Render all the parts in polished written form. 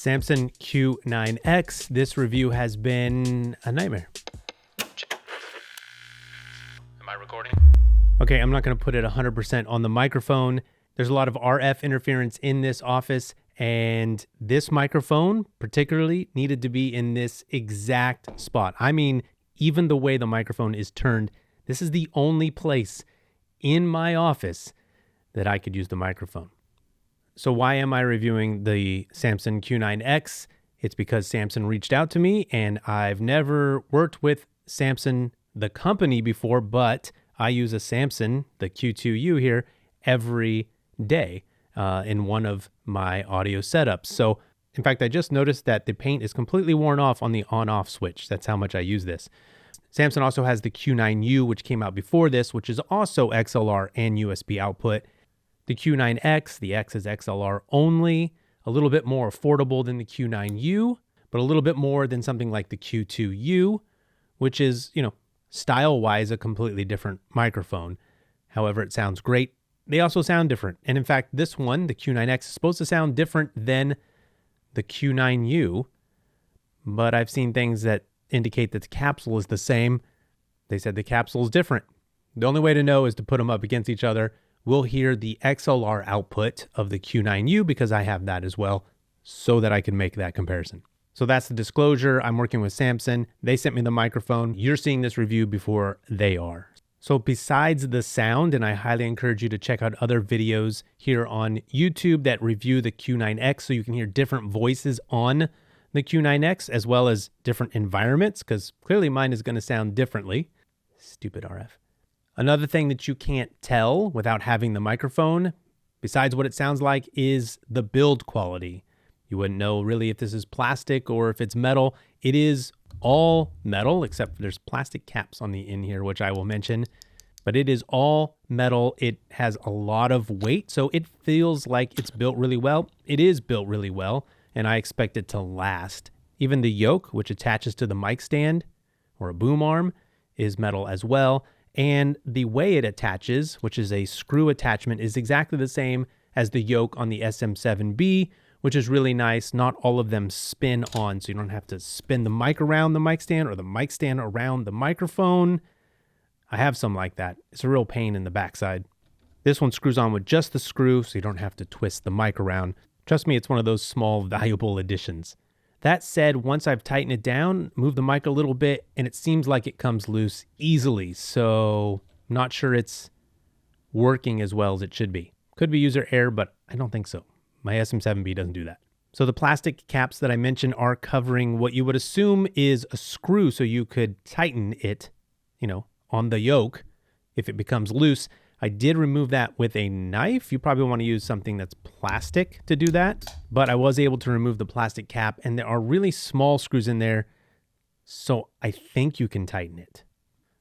Samson Q9X. This review has been a nightmare. Am I recording? Okay, I'm not going to put it 100% on the microphone. There's a lot of RF interference in this office, and this microphone particularly needed to be in this exact spot. I mean, even the way the microphone is turned, this is the only place in my office that I could use the microphone. So why am I reviewing the Samson Q9X? It's because Samson reached out to me, and I've never worked with Samson, the company, before, but I use a Samson, the Q2U here, every day in one of my audio setups. So in fact, I just noticed that the paint is completely worn off on the on-off switch. That's how much I use this. Samson also has the Q9U, which came out before this, which is also XLR and USB output. The Q9X, the X is XLR only, a little bit more affordable than the Q9U, but a little bit more than something like the Q2U, which is, style-wise a completely different microphone. However, it sounds great. They also sound different. And in fact, this one, the Q9X, is supposed to sound different than the Q9U, but I've seen things that indicate that the capsule is the same. They said the capsule is different. The only way to know is to put them up against each other. We'll hear the XLR output of the Q9U because I have that as well, so that I can make that comparison. So that's the disclosure. I'm working with Samson. They sent me the microphone. You're seeing this review before they are. So besides the sound, and I highly encourage you to check out other videos here on YouTube that review the Q9X so you can hear different voices on the Q9X as well as different environments, because clearly mine is going to sound differently. Stupid RF. Another thing that you can't tell without having the microphone, besides what it sounds like, is the build quality. You wouldn't know really if this is plastic or if it's metal. It is all metal, except there's plastic caps on the end here, which I will mention. But it is all metal. It has a lot of weight, so it feels like it's built really well. It is built really well, and I expect it to last. Even the yoke, which attaches to the mic stand or a boom arm, is metal as well. And the way it attaches, which is a screw attachment, is exactly the same as the yoke on the SM7B, which is really nice. Not all of them spin on, so you don't have to spin the mic around the mic stand or the mic stand around the microphone. I have some like that. It's a real pain in the backside. This one screws on with just the screw, so you don't have to twist the mic around. Trust me, it's one of those small, valuable additions. That said, once I've tightened it down, moved the mic a little bit, and it seems like it comes loose easily. So I'm not sure it's working as well as it should be. Could be user error, but I don't think so. My SM7B doesn't do that. So the plastic caps that I mentioned are covering what you would assume is a screw, so you could tighten it, on the yoke if it becomes loose. I did remove that with a knife. You probably want to use something that's plastic to do that, but I was able to remove the plastic cap, and there are really small screws in there, so I think you can tighten it.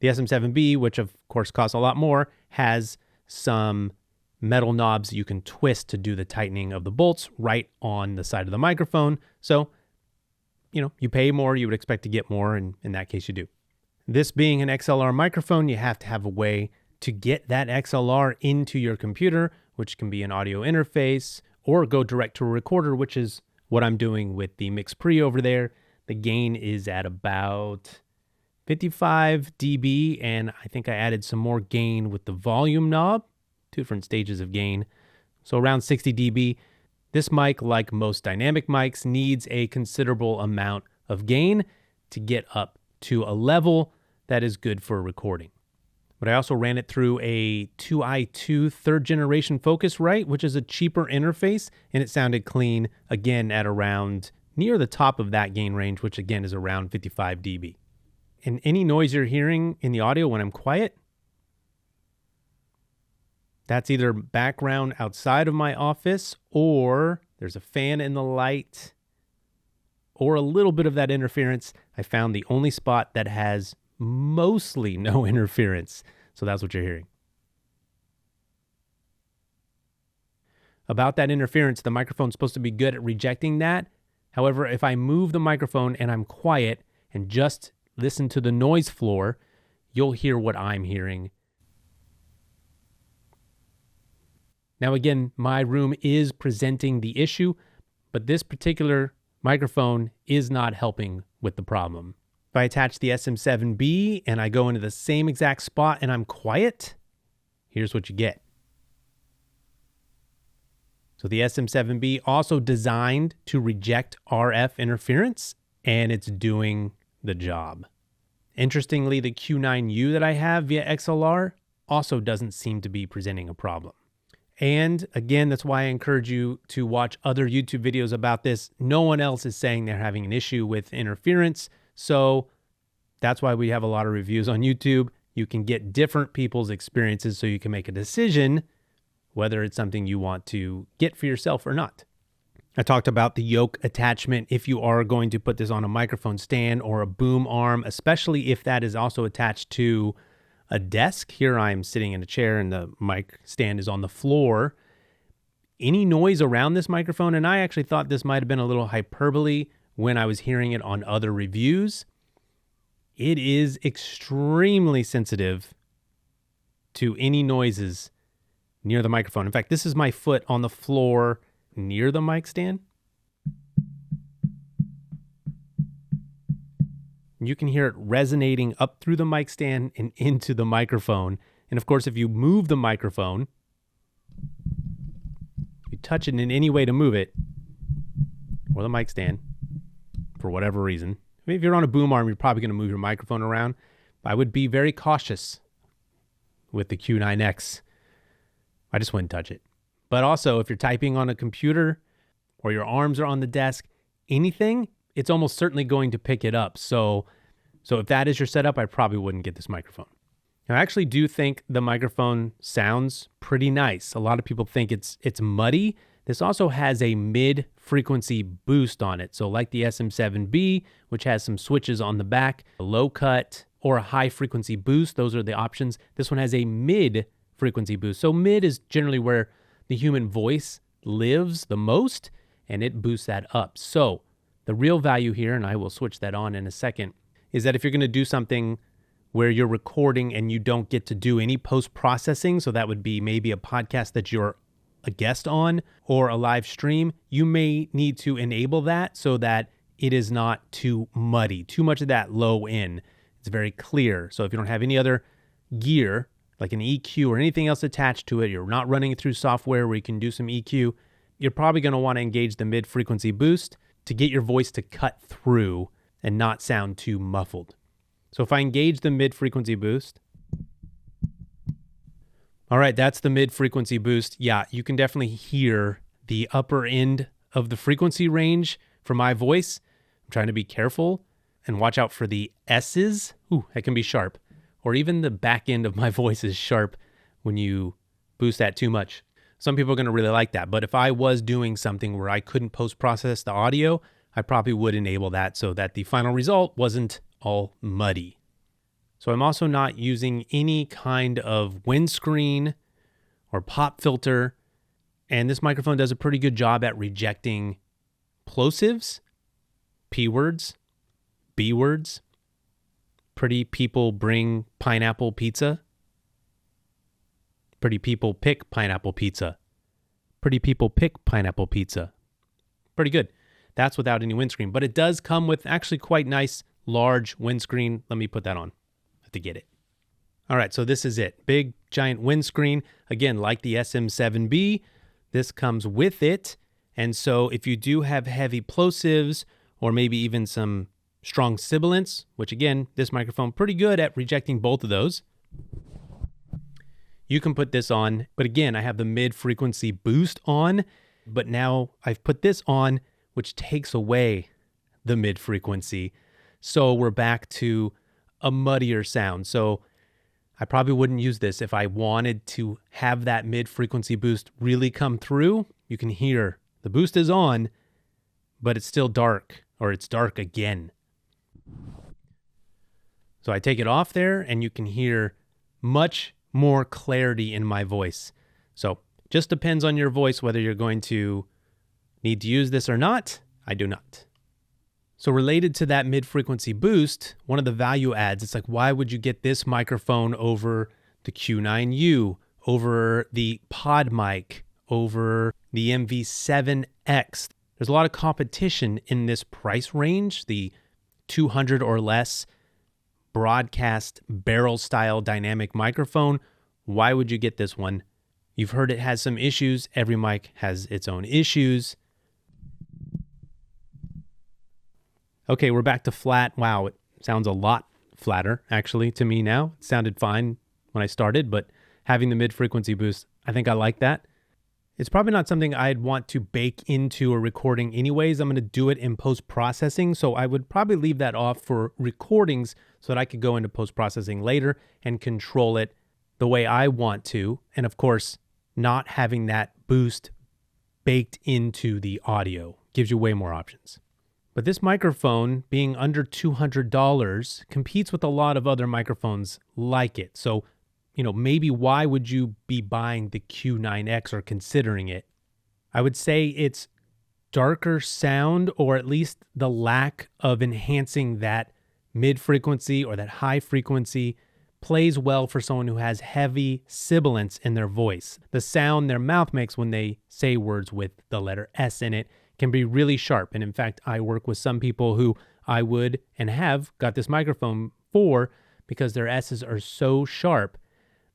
The SM7B, which of course costs a lot more, has some metal knobs you can twist to do the tightening of the bolts right on the side of the microphone. So, you pay more, you would expect to get more, and in that case you do. This being an XLR microphone, you have to have a way to get that XLR into your computer, which can be an audio interface, or go direct to a recorder, which is what I'm doing with the Mix Pre over there. The gain is at about 55 dB, and I think I added some more gain with the volume knob, 2 different stages of gain, so around 60 dB. This mic, like most dynamic mics, needs a considerable amount of gain to get up to a level that is good for recording. But I also ran it through a 2i2 third generation Focusrite, which is a cheaper interface, and it sounded clean, again, at around near the top of that gain range, which again is around 55 dB. And any noise you're hearing in the audio when I'm quiet, that's either background outside of my office, or there's a fan in the light, or a little bit of that interference. I found the only spot that has mostly no interference. So that's what you're hearing. About that interference, the microphone's supposed to be good at rejecting that. However, if I move the microphone and I'm quiet and just listen to the noise floor, you'll hear what I'm hearing. Now again, my room is presenting the issue, but this particular microphone is not helping with the problem. If I attach the SM7B and I go into the same exact spot and I'm quiet, here's what you get. So the SM7B also designed to reject RF interference, and it's doing the job. Interestingly, the Q9U that I have via XLR also doesn't seem to be presenting a problem. And again, that's why I encourage you to watch other YouTube videos about this. No one else is saying they're having an issue with interference. So that's why we have a lot of reviews on YouTube. You can get different people's experiences so you can make a decision whether it's something you want to get for yourself or not. I talked about the yoke attachment if you are going to put this on a microphone stand or a boom arm, especially if that is also attached to a desk. Here I'm sitting in a chair and the mic stand is on the floor. Any noise around this microphone, and I actually thought this might have been a little hyperbole when I was hearing it on other reviews, it is extremely sensitive to any noises near the microphone. In fact, this is my foot on the floor near the mic stand. You can hear it resonating up through the mic stand and into the microphone. And of course, if you move the microphone, you touch it in any way to move it, or the mic stand, for whatever reason. I mean, if you're on a boom arm, you're probably going to move your microphone around. I would be very cautious with the Q9X. I just wouldn't touch it. But also, if you're typing on a computer or your arms are on the desk, anything, it's almost certainly going to pick it up. So if that is your setup, I probably wouldn't get this microphone. Now, I actually do think the microphone sounds pretty nice. A lot of people think it's muddy. This also has a mid-frequency boost on it. So like the SM7B, which has some switches on the back, a low cut or a high frequency boost, those are the options. This one has a mid-frequency boost. So mid is generally where the human voice lives the most, and it boosts that up. So the real value here, and I will switch that on in a second, is that if you're going to do something where you're recording and you don't get to do any post-processing, so that would be maybe a podcast that you're a guest on or a live stream, you may need to enable that so that it is not too muddy, too much of that low end. It's very clear. So if you don't have any other gear, like an EQ or anything else attached to it, you're not running it through software where you can do some EQ, you're probably going to want to engage the mid-frequency boost to get your voice to cut through and not sound too muffled. So if I engage the mid-frequency boost, all right, that's the mid-frequency boost. Yeah, you can definitely hear the upper end of the frequency range for my voice. I'm trying to be careful and watch out for the esses. Ooh, that can be sharp. Or even the back end of my voice is sharp when you boost that too much. Some people are going to really like that. But if I was doing something where I couldn't post-process the audio, I probably would enable that so that the final result wasn't all muddy. So I'm also not using any kind of windscreen or pop filter. And this microphone does a pretty good job at rejecting plosives, P words, B words. Pretty people bring pineapple pizza. Pretty people pick pineapple pizza. Pretty people pick pineapple pizza. Pretty good. That's without any windscreen. But it does come with actually quite nice, large windscreen. Let me put that on. I have to get it. All right, so this is it. Big, giant windscreen. Again, like the SM7B, this comes with it. And so if you do have heavy plosives or maybe even some strong sibilants, which again, this microphone pretty good at rejecting both of those, you can put this on. But again, I have the mid-frequency boost on, but now I've put this on, which takes away the mid-frequency. So we're back to a muddier sound. So I probably wouldn't use this if I wanted to have that mid-frequency boost really come through. You can hear the boost is on, but it's still dark, or it's dark again. So I take it off there and you can hear much more clarity in my voice. So just depends on your voice whether you're going to need to use this or not. I do not. So related to that mid-frequency boost, one of the value adds, it's like, why would you get this microphone over the Q9U, over the PodMic, over the MV7X? There's a lot of competition in this price range, the 200 or less broadcast barrel style dynamic microphone. Why would you get this one? You've heard it has some issues. Every mic has its own issues. Okay, we're back to flat. Wow, it sounds a lot flatter actually to me now. It sounded fine when I started, but having the mid-frequency boost, I think I like that. It's probably not something I'd want to bake into a recording anyways. I'm going to do it in post-processing, so I would probably leave that off for recordings so that I could go into post-processing later and control it the way I want to. And of course, not having that boost baked into the audio gives you way more options. But this microphone, being under $200, competes with a lot of other microphones like it. So, maybe why would you be buying the Q9X or considering it? I would say it's darker sound, or at least the lack of enhancing that mid-frequency or that high frequency plays well for someone who has heavy sibilants in their voice. The sound their mouth makes when they say words with the letter S in it can be really sharp. And in fact, I work with some people who I would and have got this microphone for because their S's are so sharp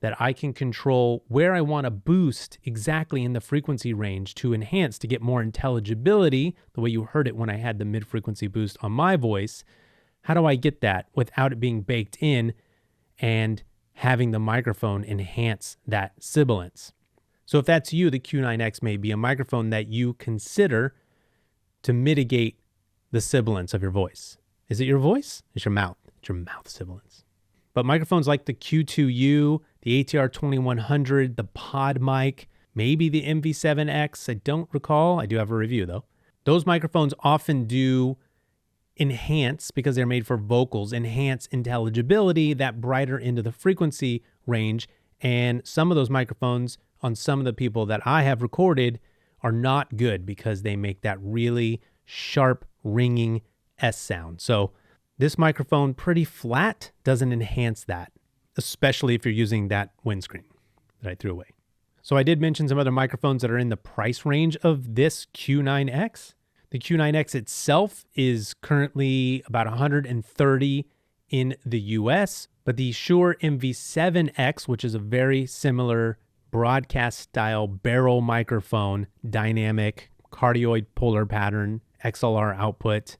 that I can control where I want to boost exactly in the frequency range to enhance, to get more intelligibility, the way you heard it when I had the mid-frequency boost on my voice. How do I get that without it being baked in and having the microphone enhance that sibilance? So if that's you, the Q9X may be a microphone that you consider to mitigate the sibilance of your voice. Is it your voice? It's your mouth. It's your mouth sibilance. But microphones like the Q2U, the ATR 2100, the PodMic, maybe the MV7X, I don't recall. I do have a review though. Those microphones often do enhance, because they're made for vocals, enhance intelligibility, that brighter end of the frequency range. And some of those microphones on some of the people that I have recorded are not good because they make that really sharp ringing S sound. So this microphone, pretty flat, doesn't enhance that, especially if you're using that windscreen that I threw away. So I did mention some other microphones that are in the price range of this Q9X. The Q9X itself is currently about $130 in the US, but the Shure MV7X, which is a very similar broadcast style barrel microphone, dynamic, cardioid polar pattern, XLR output,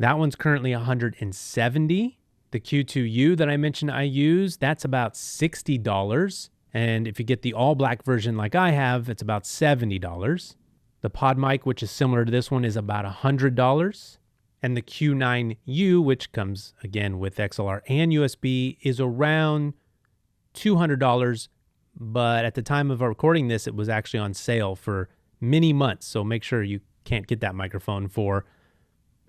that one's currently $170. The Q2U that I mentioned I use, that's about $60. And if you get the all black version like I have, it's about $70. The PodMic, which is similar to this one, is about $100. And the Q9U, which comes again with XLR and USB, is around $200. But at the time of recording this, it was actually on sale for many months. So make sure you can't get that microphone for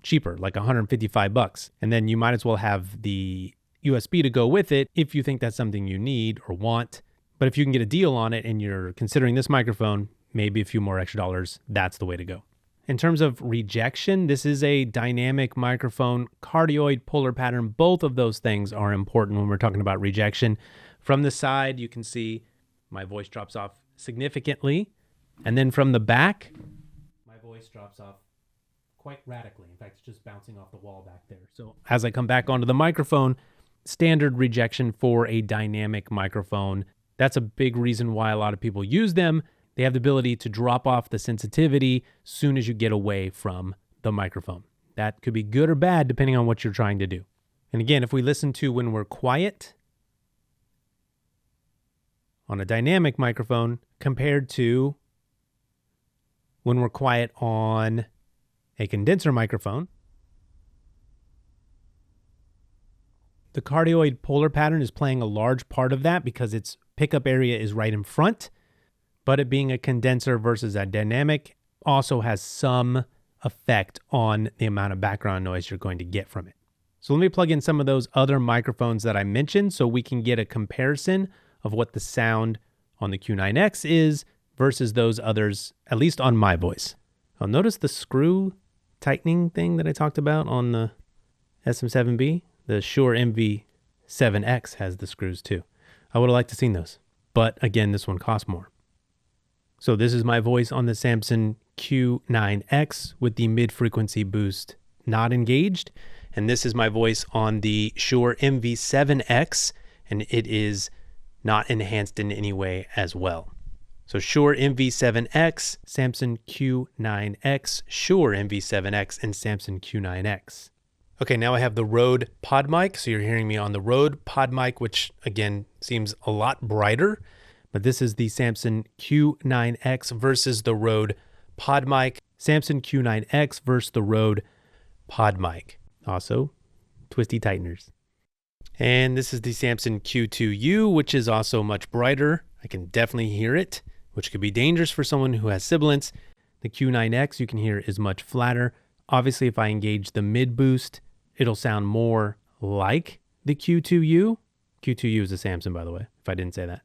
cheaper, like $155. And then you might as well have the USB to go with it if you think that's something you need or want. But if you can get a deal on it and you're considering this microphone, maybe a few more extra dollars, that's the way to go. In terms of rejection, this is a dynamic microphone, cardioid, polar pattern. Both of those things are important when we're talking about rejection. From the side, you can see my voice drops off significantly. And then from the back, my voice drops off quite radically. In fact, it's just bouncing off the wall back there. So as I come back onto the microphone, standard rejection for a dynamic microphone. That's a big reason why a lot of people use them. They have the ability to drop off the sensitivity soon as you get away from the microphone. That could be good or bad depending on what you're trying to do. And again, if we listen to when we're quiet on a dynamic microphone compared to when we're quiet on a condenser microphone, the cardioid polar pattern is playing a large part of that because its pickup area is right in front, but it being a condenser versus a dynamic also has some effect on the amount of background noise you're going to get from it. So let me plug in some of those other microphones that I mentioned so we can get a comparison of what the sound on the Q9X is versus those others, at least on my voice. I'll notice the screw tightening thing that I talked about on the SM7B. The Shure MV7X has the screws too. I would have liked to seen those, but again, this one costs more. So this is my voice on the Samson Q9X with the mid-frequency boost not engaged. And this is my voice on the Shure MV7X, and it is not enhanced in any way as well. So Shure MV7X, Samson Q9X, Shure MV7X, and Samson Q9X. Okay, now I have the Rode PodMic. So you're hearing me on the Rode PodMic, which again seems a lot brighter. But this is the Samson Q9X versus the Rode PodMic. Samson Q9X versus the Rode PodMic. Also, twisty tighteners. And this is the Samson Q2U, which is also much brighter. I can definitely hear it, which could be dangerous for someone who has sibilants. The Q9X, you can hear, is much flatter. Obviously, if I engage the mid boost, it'll sound more like the Q2U. Q2U is a Samson, by the way, if I didn't say that.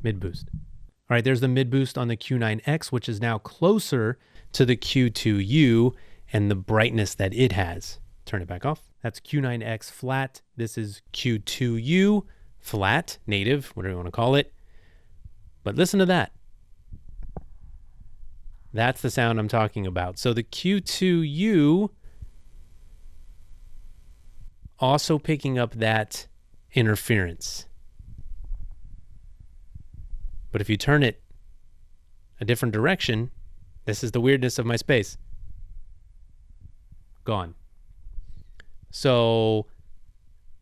Mid boost. All right, there's the mid boost on the Q9X, which is now closer to the Q2U and the brightness that it has. Turn it back off. That's Q9X flat. This is Q2U flat, native, whatever you want to call it. But listen to that. That's the sound I'm talking about. So the Q2U also picking up that interference. But if you turn it a different direction, this is the weirdness of my space. Gone. So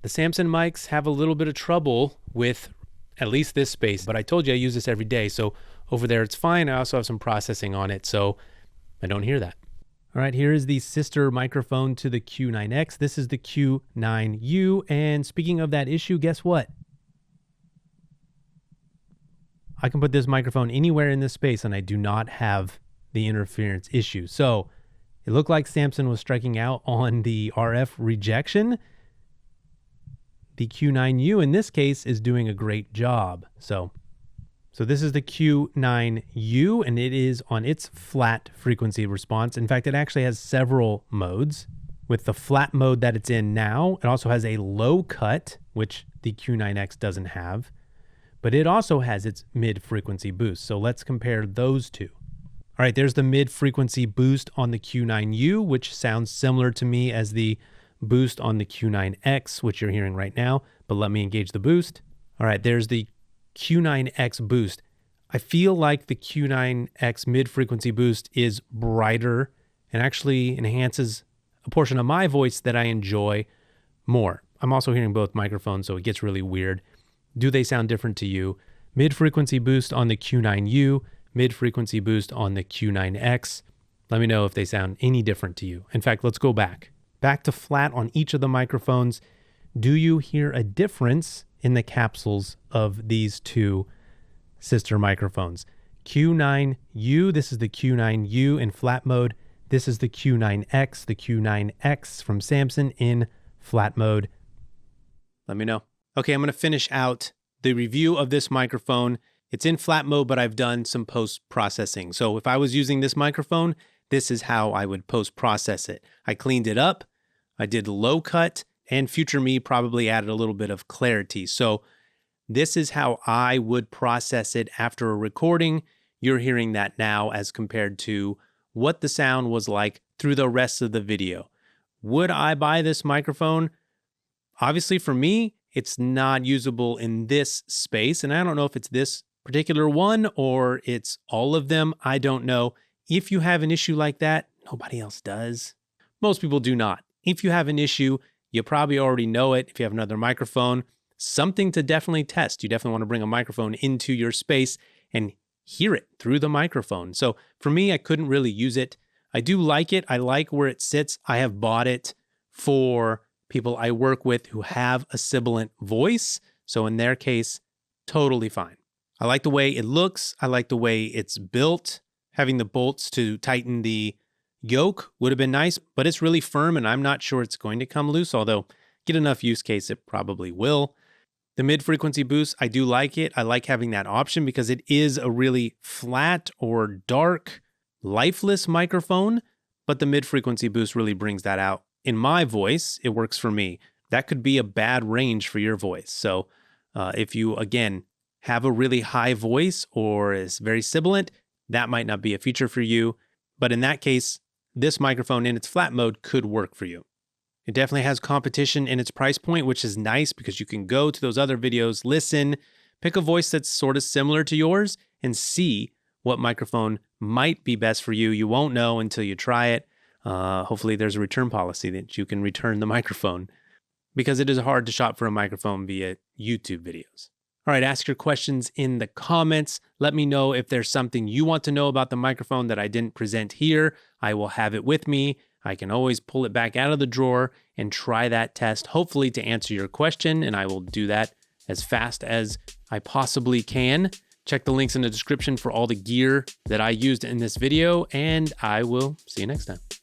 the Samson mics have a little bit of trouble with at least this space, but I told you I use this every day. So over there, it's fine. I also have some processing on it, so I don't hear that. All right, here is the sister microphone to the Q9X. This is the Q9U. And speaking of that issue, guess what? I can put this microphone anywhere in this space and I do not have the interference issue. So it looked like Samson was striking out on the RF rejection. The Q9U in this case is doing a great job. So this is the Q9U, and it is on its flat frequency response. In fact, it actually has several modes. With the flat mode that it's in now, it also has a low cut, which the Q9X doesn't have, but it also has its mid-frequency boost. So let's compare those two. All right, there's the mid-frequency boost on the Q9U, which sounds similar to me as the boost on the Q9X, which you're hearing right now, but let me engage the boost. All right, there's the Q9X boost. I feel like the Q9X mid-frequency boost is brighter and actually enhances a portion of my voice that I enjoy more. I'm also hearing both microphones, so it gets really weird. Do they sound different to you? Mid-frequency boost on the Q9U, mid-frequency boost on the Q9X. Let me know if they sound any different to you. In fact, let's go back. Back to flat on each of the microphones. Do you hear a difference in the capsules of these two sister microphones? Q9U, this is the Q9U in flat mode. This is the Q9X, the Q9X from Samson in flat mode. Let me know. Okay, I'm going to finish out the review of this microphone. It's in flat mode, but I've done some post-processing. So if I was using this microphone, this is how I would post-process it. I cleaned it up, I did low cut, and future me probably added a little bit of clarity. So this is how I would process it after a recording. You're hearing that now as compared to what the sound was like through the rest of the video. Would I buy this microphone? Obviously for me, it's not usable in this space. And I don't know if it's this particular one or it's all of them. I don't know. If you have an issue like that, nobody else does. Most people do not. If you have an issue, you probably already know it. If you have another microphone, something to definitely test. You definitely want to bring a microphone into your space and hear it through the microphone. So for me, I couldn't really use it. I do like it. I like where it sits. I have bought it for people I work with who have a sibilant voice. So in their case, totally fine. I like the way it looks. I like the way it's built. Having the bolts to tighten the yoke would have been nice, but it's really firm and I'm not sure it's going to come loose, although get enough use case, it probably will. The mid-frequency boost, I do like it. I like having that option because it is a really flat or dark, lifeless microphone, but the mid-frequency boost really brings that out. In my voice, it works for me. That could be a bad range for your voice. So if you, again, have a really high voice or is very sibilant, that might not be a feature for you. But in that case, this microphone in its flat mode could work for you. It definitely has competition in its price point, which is nice because you can go to those other videos, listen, pick a voice that's sort of similar to yours, and see what microphone might be best for you. You won't know until you try it. Hopefully there's a return policy that you can return the microphone, because it is hard to shop for a microphone via YouTube videos. All right, ask your questions in the comments. Let me know if there's something you want to know about the microphone that I didn't present here. I will have it with me. I can always pull it back out of the drawer and try that test, hopefully to answer your question, and I will do that as fast as I possibly can. Check the links in the description for all the gear that I used in this video, and I will see you next time.